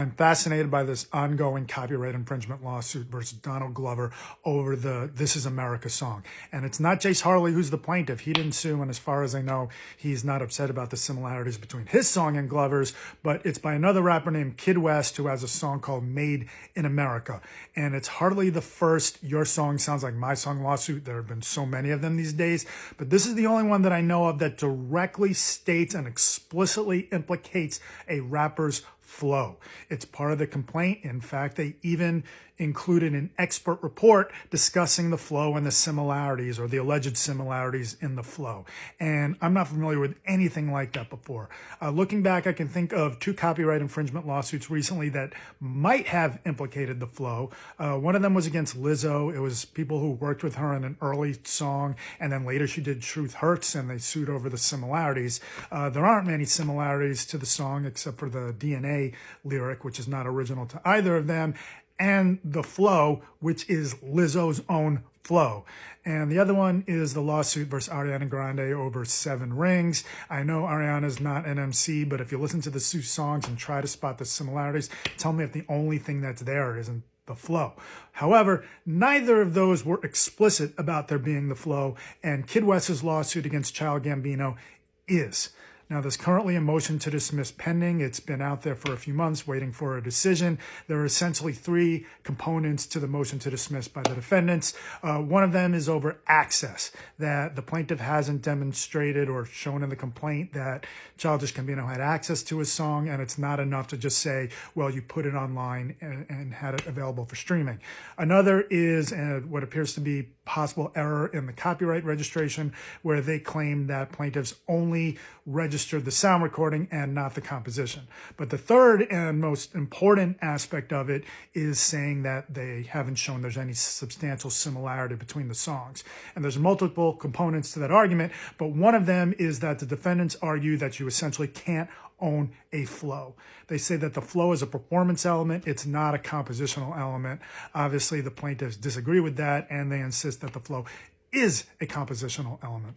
I'm fascinated by this ongoing copyright infringement lawsuit versus Donald Glover over the This Is America song. And it's not Jace Harley who's the plaintiff. He didn't sue, and as far as I know, he's not upset about the similarities between his song and Glover's, but it's by another rapper named Kid West who has a song called Made in America. And it's hardly the first Your Song Sounds Like My Song lawsuit. There have been so many of them these days, but this is the only one that I know of that directly states and explicitly implicates a rapper's flow. It's part of the complaint. In fact, they even included an expert report discussing the flow and the similarities, or the alleged similarities in the flow. And I'm not familiar with anything like that before. Looking back, I can think of 2 copyright infringement lawsuits recently that might have implicated the flow. One of them was against Lizzo. It was people who worked with her on an early song, and then later she did Truth Hurts, and they sued over the similarities. There aren't many similarities to the song except for the DNA lyric, which is not original to either of them, and the flow, which is Lizzo's own flow. And the other one is the lawsuit versus Ariana Grande over 7 Rings. I know Ariana's not an MC, but if you listen to the 2 songs and try to spot the similarities, tell me if the only thing that's there isn't the flow. However, neither of those were explicit about there being the flow, and Kid West's lawsuit against Childish Gambino is. Now, there's currently a motion to dismiss pending. It's been out there for a few months waiting for a decision. There are essentially 3 components to the motion to dismiss by the defendants. One of them is over access, that the plaintiff hasn't demonstrated or shown in the complaint that Childish Gambino had access to his song, and it's not enough to just say, well, you put it online and had it available for streaming. Another is what appears to be possible error in the copyright registration, where they claim that plaintiffs only registered the sound recording and not the composition. But the third and most important aspect of it is saying that they haven't shown there's any substantial similarity between the songs. And there's multiple components to that argument, but one of them is that the defendants argue that you essentially can't own a flow. They say that the flow is a performance element. It's not a compositional element. Obviously, the plaintiffs disagree with that, and they insist that the flow is a compositional element.